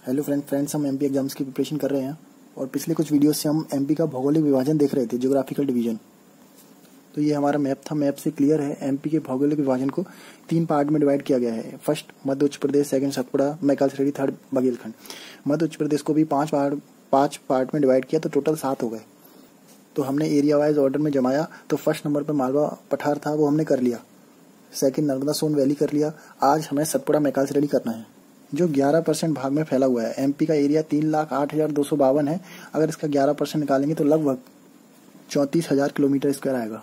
Hello friends, हम MP exams की preparation कर रहे हैं और पिछले कुछ वीडियोस से हम एमपी का भौगोलिक विभाजन देख रहे थे, ज्योग्राफिकल डिवीजन। तो ये हमारा मैप था। मैप से क्लियर है एमपी के भौगोलिक विभाजन को 3 पार्ट में डिवाइड किया गया है। फर्स्ट मध्य उत्तर प्रदेश, सेकंड सतपुड़ा, मैकाल श्रेणी, थर्ड बघेलखंड। मध्य उत्तर प्रदेश को भी 5 पार्ट में डिवाइड किया तो टोटल 7 हो गए। तो हमने एरिया वाइज ऑर्डर में जमाया तो फर्स्ट नंबर पर मालवा पठार था, वो हमने कर लिया। सेकंड नर्मदा सोन वैली कर लिया। आज हमें सतपुड़ा मैकाल श्रेणी करना है, जो 11% भाग में फैला हुआ है। एमपी का एरिया 3,08,252 है। अगर इसका 11% निकालेंगे तो लगभग 34,000 किलोमीटर स्क्वायर आएगा।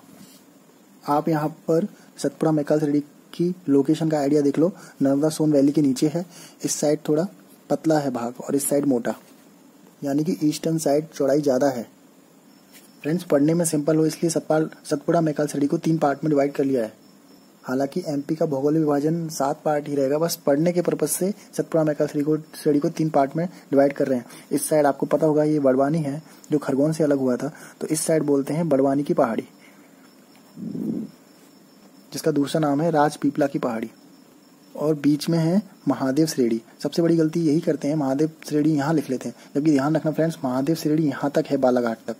आप यहाँ पर सतपुड़ा मैकाल श्रेणी की लोकेशन का आइडिया देख लो। नर्मदा सोन वैली के नीचे है। इस साइड थोड़ा पतला है भाग और इस साइड मोटा, यानी कि ईस्टर्न साइड चौड़ाई ज्यादा है। फ्रेंड्स, पढ़ने में सिंपल हो इसलिए सतपुड़ा मैकाल श्रेणी को 3 पार्ट में डिवाइड कर लिया है। हालांकि एमपी का भौगोलिक विभाजन 7 पार्ट ही रहेगा, बस पढ़ने के पर्पज से सतपुड़ा मैकाल श्रेणी को 3 पार्ट में डिवाइड कर रहे हैं। इस साइड आपको पता होगा ये बड़वानी है, जो खरगोन से अलग हुआ था, तो इस साइड बोलते हैं बड़वानी की पहाड़ी, जिसका दूसरा नाम है राजपीपला की पहाड़ी। और बीच में है महादेव श्रेणी। सबसे बड़ी गलती यही करते हैं, महादेव श्रेणी यहाँ लिख लेते हैं, जबकि ध्यान रखना फ्रेंड्स, महादेव श्रेणी यहाँ तक है, बालाघाट तक।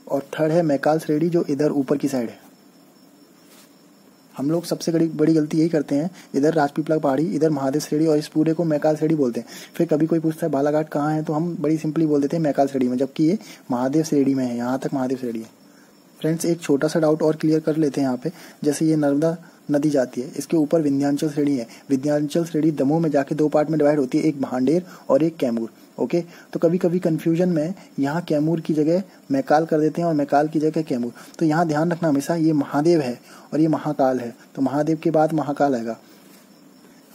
और थर्ड है मैकाल श्रेणी, जो इधर ऊपर की साइड है। हम लोग सबसे बड़ी गलती यही करते हैं, इधर राजपीपला पहाड़ी, इधर महादेव श्रेणी और इस पूरे को मैकाल श्रेणी बोलते हैं। फिर कभी कोई पूछता है बालाघाट कहाँ है, तो हम बड़ी सिंपली बोल देते हैं मैकाल श्रेणी में, जबकि ये महादेव श्रेणी में है, यहाँ तक महादेव श्रेणी है। फ्रेंड्स, एक छोटा सा डाउट और क्लियर कर लेते हैं यहाँ पे। जैसे ये नर्मदा नदी जाती है, इसके ऊपर विंध्याचल श्रेणी है। विंध्याचल श्रेणी दमोह में जाके 2 पार्ट में डिवाइड होती है, एक भांडेर और एक कैमूर। ओके, तो कभी कभी कंफ्यूजन में यहाँ कैमूर की जगह मैकाल कर देते हैं और मैकाल की जगह कैमूर। तो यहाँ ध्यान रखना हमेशा, ये महादेव है और ये महाकाल है, तो महादेव के बाद महाकाल आएगा।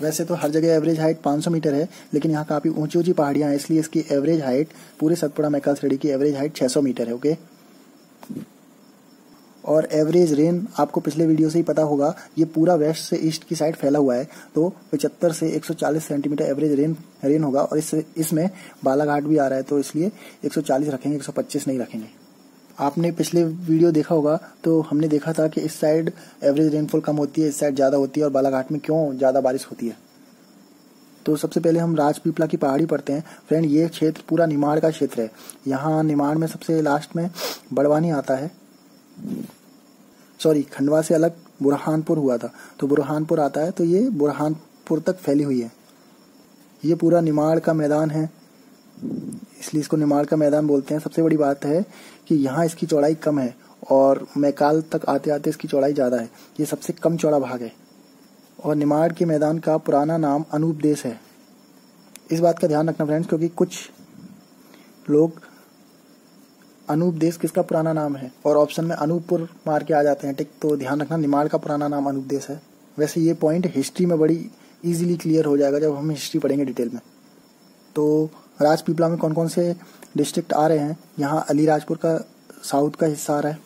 वैसे तो हर जगह एवरेज हाइट 500 मीटर है, लेकिन यहाँ काफी ऊंची ऊंची पहाड़ियां हैं, इसलिए इसकी एवरेज हाइट, पूरे सतपुड़ा मैकाल श्रेणी की एवरेज हाइट 600 मीटर है। ओके, और एवरेज रेन आपको पिछले वीडियो से ही पता होगा, ये पूरा वेस्ट से ईस्ट की साइड फैला हुआ है, तो 75 से 140 सेंटीमीटर एवरेज रेन होगा। और इसमें बालाघाट भी आ रहा है, तो इसलिए 140 रखेंगे, 125 नहीं रखेंगे। आपने पिछले वीडियो देखा होगा तो हमने देखा था कि इस साइड एवरेज रेनफॉल कम होती है, इस साइड ज्यादा होती है, और बालाघाट में क्यों ज्यादा बारिश होती है। तो सबसे पहले हम राजपीपला की पहाड़ी पढ़ते हैं। फ्रेंड, ये क्षेत्र पूरा निमाड़ का क्षेत्र है। यहाँ निमाड़ में सबसे लास्ट में बड़वानी आता है, सॉरी, खंडवा से अलग बुरहानपुर हुआ था, तो बुरहानपुर आता है, तो ये बुरहानपुर तक फैली हुई है। ये पूरा निमाड़ का मैदान है, इसलिए इसको निमाड़ का मैदान बोलते हैं। सबसे बड़ी बात है कि यहाँ इसकी चौड़ाई कम है और मैकाल तक आते आते इसकी चौड़ाई ज्यादा है। ये सबसे कम चौड़ा भाग है। और निमाड़ के मैदान का पुराना नाम अनूपदेश है। इस बात का ध्यान रखना फ्रेंड्स, क्योंकि कुछ लोग अनूपदेश किसका पुराना नाम है और ऑप्शन में अनूपपुर मार के आ जाते हैं, टिक। तो ध्यान रखना, निमाड़ का पुराना नाम अनूपदेश है। वैसे ये पॉइंट हिस्ट्री में बड़ी इजीली क्लियर हो जाएगा जब हम हिस्ट्री पढ़ेंगे डिटेल में। तो राजपीपला में कौन कौन से डिस्ट्रिक्ट आ रहे हैं, यहाँ अलीराजपुर का साउथ का हिस्सा आ रहा है,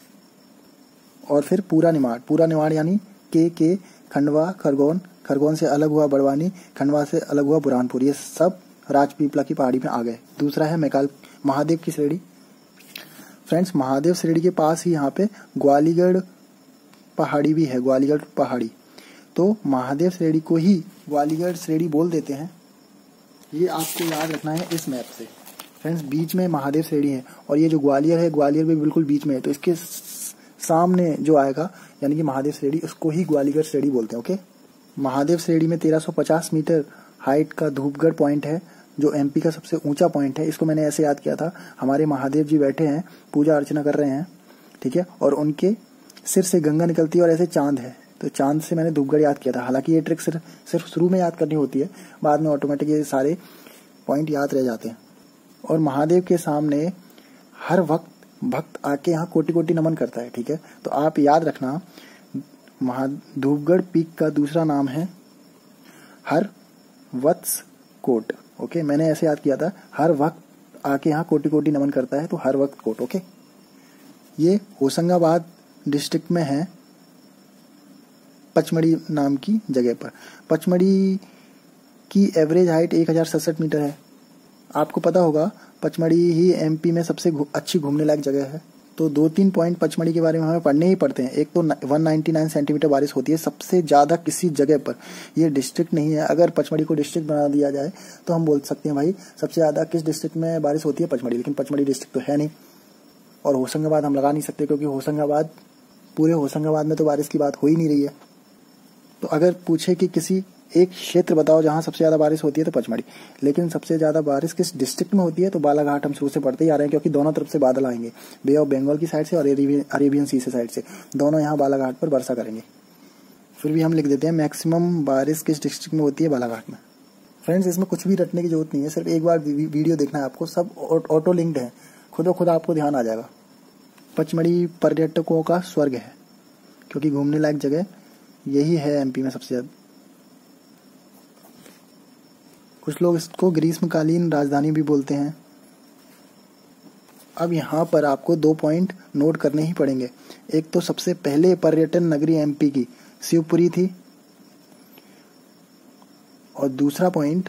और फिर पूरा निमाड़ यानी के खंडवा, खरगोन से अलग हुआ बड़वानी, खंडवा से अलग हुआ बुरहानपुर, ये सब राजपीपला की पहाड़ी में आ गए। दूसरा है मैकाल महादेव की श्रेणी। फ्रेंड्स, महादेव श्रेणी के पास ही यहाँ पे ग्वालीगढ़ पहाड़ी भी है, ग्वालीगढ़ पहाड़ी। तो महादेव श्रेणी को ही ग्वालीगढ़ श्रेणी बोल देते हैं। ये आपको याद रखना है इस मैप से। फ्रेंड्स, बीच में महादेव श्रेणी है और ये जो ग्वालियर है, ग्वालियर भी बिल्कुल बीच में है, तो इसके सामने जो आएगा यानी कि महादेव श्रेणी, उसको ही ग्वालीगढ़ श्रेणी बोलते हैं। ओके, महादेव श्रेणी में 1350 मीटर हाइट का धूपगढ़ पॉइंट है, जो एमपी का सबसे ऊंचा पॉइंट है। इसको मैंने ऐसे याद किया था, हमारे महादेव जी बैठे हैं, पूजा अर्चना कर रहे हैं, ठीक है, और उनके सिर से गंगा निकलती है और ऐसे चांद है, तो चांद से मैंने धूपगढ़ याद किया था। हालांकि ये ट्रिक सिर्फ शुरू में याद करनी होती है, बाद में ऑटोमेटिक ये सारे पॉइंट याद रह जाते हैं। और महादेव के सामने हर वक्त भक्त आके यहाँ कोटि कोटि नमन करता है, ठीक है। तो आप याद रखना, धूपगढ़ पीक का दूसरा नाम है हर वत्स कोट। ओके, मैंने ऐसे याद किया था, हर वक्त आके यहाँ कोटि कोटि नमन करता है, तो हर वक्त कोट। ओके, ये होशंगाबाद डिस्ट्रिक्ट में है, पचमढ़ी नाम की जगह पर। पचमढ़ी की एवरेज हाइट 1067 मीटर है। आपको पता होगा पचमढ़ी ही एमपी में सबसे अच्छी घूमने लायक जगह है। तो 2-3 पॉइंट पचमढ़ी के बारे में हमें पढ़ने ही पड़ते हैं। एक तो 199 सेंटीमीटर बारिश होती है सबसे ज़्यादा किसी जगह पर। ये डिस्ट्रिक्ट नहीं है, अगर पचमढ़ी को डिस्ट्रिक्ट बना दिया जाए तो हम बोल सकते हैं भाई सबसे ज़्यादा किस डिस्ट्रिक्ट में बारिश होती है, पचमढ़ी। लेकिन पचमढ़ी डिस्ट्रिक्ट तो है नहीं, और होशंगाबाद हम लगा नहीं सकते क्योंकि होशंगाबाद, पूरे होशंगाबाद में तो बारिश की बात हो ही नहीं रही है। तो अगर पूछे कि किसी एक क्षेत्र बताओ जहाँ सबसे ज़्यादा बारिश होती है तो पचमढ़ी। लेकिन सबसे ज़्यादा बारिश किस डिस्ट्रिक्ट में होती है तो बालाघाट हम शुरू से पढ़ते ही आ रहे हैं, क्योंकि दोनों तरफ से बादल आएंगे, बे ऑफ बंगाल की साइड से और अरेबियन सी से साइड से, दोनों यहाँ बालाघाट पर वर्षा करेंगे। फिर भी हम लिख देते हैं मैक्सिमम बारिश किस डिस्ट्रिक्ट में होती है, बालाघाट में। फ्रेंड्स, इसमें कुछ भी रटने की जरूरत नहीं है, सिर्फ एक बार वीडियो देखना है आपको, सब ऑटो लिंक्ड है, खुद खुद आपको ध्यान आ जाएगा। पचमढ़ी पर्यटकों का स्वर्ग है, क्योंकि घूमने लायक जगह यही है एमपी में सबसे ज़्यादा। कुछ लोग इसको ग्रीष्मकालीन राजधानी भी बोलते हैं। अब यहाँ पर आपको 2 पॉइंट नोट करने ही पड़ेंगे। एक तो सबसे पहले पर्यटन नगरी एमपी की शिवपुरी थी, और दूसरा पॉइंट,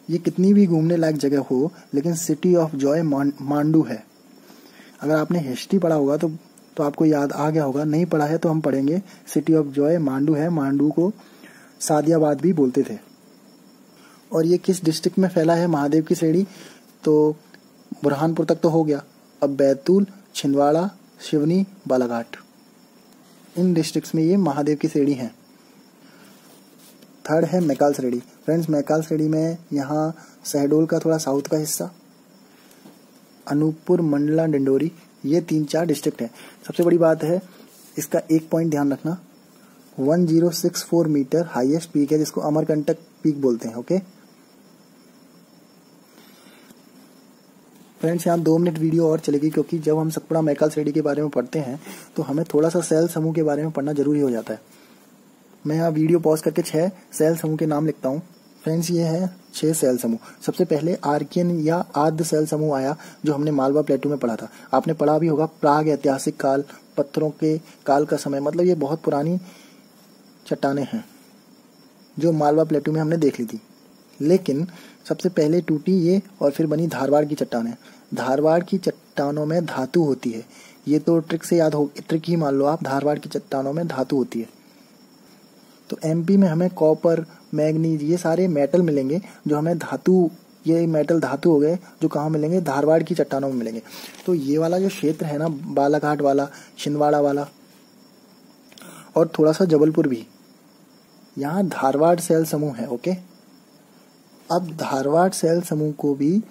ये कितनी भी घूमने लायक जगह हो लेकिन सिटी ऑफ जॉय मांडू है। अगर आपने हिस्ट्री पढ़ा होगा तो आपको याद आ गया होगा, नहीं पढ़ा है तो हम पढ़ेंगे। सिटी ऑफ जॉय मांडू है, मांडू को सादियाबाद भी बोलते थे। और ये किस डिस्ट्रिक्ट में फैला है, महादेव की श्रेणी, तो बुरहानपुर तक तो हो गया। अब बैतूल, छिंदवाड़ा, सिवनी, बालाघाट, इन डिस्ट्रिक्ट्स में ये महादेव की श्रेणी है। थर्ड है मैकाल श्रेणी। फ्रेंड्स, मैकाल श्रेणी में यहाँ शहडोल का थोड़ा साउथ का हिस्सा, अनूपपुर, मंडला, डिंडोरी, ये 3-4 डिस्ट्रिक्ट हैं। सबसे बड़ी बात है, इसका एक पॉइंट ध्यान रखना, 1064 मीटर हाईएस्ट पीक है, जिसको अमरकंटक पीक बोलते हैं। ओके फ्रेंड्स, यहाँ 2 मिनट वीडियो और चलेगी, क्योंकि जब हम सतपुड़ा मैकाल श्रेणी के बारे में पढ़ते हैं तो हमें थोड़ा सा सेल समूह के बारे में पढ़ना जरूरी हो जाता है। मैं यहाँ वीडियो पॉज करके 6 सेल समूह के नाम लिखता हूँ। फ्रेंड्स, ये है 6 सेल समूह। सबसे पहले आर्कियन या आद्य सेल समूह आया, जो हमने मालवा प्लेटू में पढ़ा था। आपने पढ़ा भी होगा, प्राग ऐतिहासिक काल, पत्थरों के काल का समय, मतलब ये बहुत पुरानी चट्टानें हैं जो मालवा प्लेटू में हमने देख ली थी। लेकिन सबसे पहले टूटी ये और फिर बनी धारवाड़ की चट्टानें। धारवाड़ की चट्टानों में धातु होती है, ये तो ट्रिक से याद हो, ट्रिक ही मान लो आप, धारवाड़ की चट्टानों में धातु होती है। तो एमपी में हमें कॉपर, मैग्नीज, ये सारे मेटल मिलेंगे जो हमें धातु, ये मेटल धातु हो गए जो कहाँ मिलेंगे, धारवाड़ की चट्टानों में मिलेंगे। तो ये वाला जो क्षेत्र है ना, बालाघाट वाला, छिंदवाड़ा वाला और थोड़ा सा जबलपुर भी, यहाँ धारवाड़ सेल समूह है। ओके, अब धारवाड़ सेल समूह को भी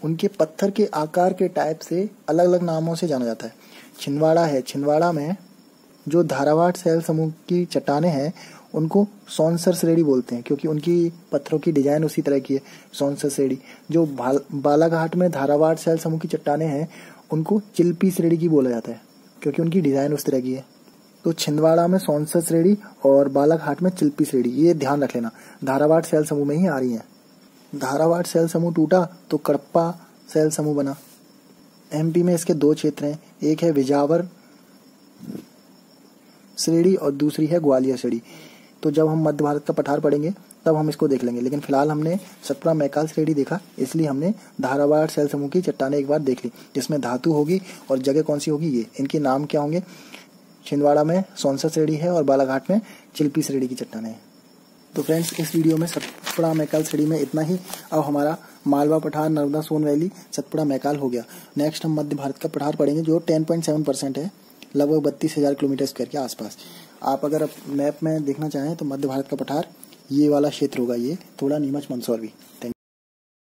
उनके पत्थर के आकार के टाइप से अलग अलग नामों से जाना जाता है। छिंदवाड़ा है, छिंदवाड़ा में जो धारवाड़ सेल समूह की चट्टानें हैं उनको सौंसर श्रेणी बोलते हैं, क्योंकि उनकी पत्थरों की डिजाइन उसी तरह की है, सौंसर श्रेणी। जो बालाघाट में धारवाड़ सेल समूह की चट्टानें हैं उनको चिल्पी श्रेणी की बोला जाता है, क्योंकि उनकी डिजाइन उस तरह की है। तो छिंदवाड़ा में सौंसर श्रेणी और बालाघाट में चिल्पी श्रेणी, ये ध्यान रख लेना, धारावाड़ सेल समूह में ही आ रही है। धारावाड़ सेल समूह टूटा तो कड़प्पा सेल समूह बना। एमपी में इसके 2 क्षेत्र हैं, एक है विजावर श्रेणी और दूसरी है ग्वालियर श्रेणी। तो जब हम मध्य भारत का पठार पढ़ेंगे तब हम इसको देख लेंगे, लेकिन फिलहाल हमने सतपुड़ा मैकाल श्रेणी देखा, इसलिए हमने धारावाड़ सेल समूह की चट्टानें एक बार देख ली, जिसमें धातु होगी और जगह कौन सी होगी, ये इनके नाम क्या होंगे। छिंदवाड़ा में सौंसर श्रेणी है और बालाघाट में चिल्पी श्रेणी की चट्टानें हैं। तो फ्रेंड्स, इस वीडियो में सतपुड़ा मैकाल श्रेणी में इतना ही। अब हमारा मालवा पठार, नर्मदा सोन वैली, सतपुड़ा मैकाल हो गया। नेक्स्ट हम मध्य भारत का पठार पढ़ेंगे जो 10.7% है, लगभग 32,000 किलोमीटर स्क्वायर के आसपास। आप अगर मैप में देखना चाहें तो मध्य भारत का पठार ये वाला क्षेत्र होगा, ये थोड़ा नीमच मंदसौर भी। Thank you.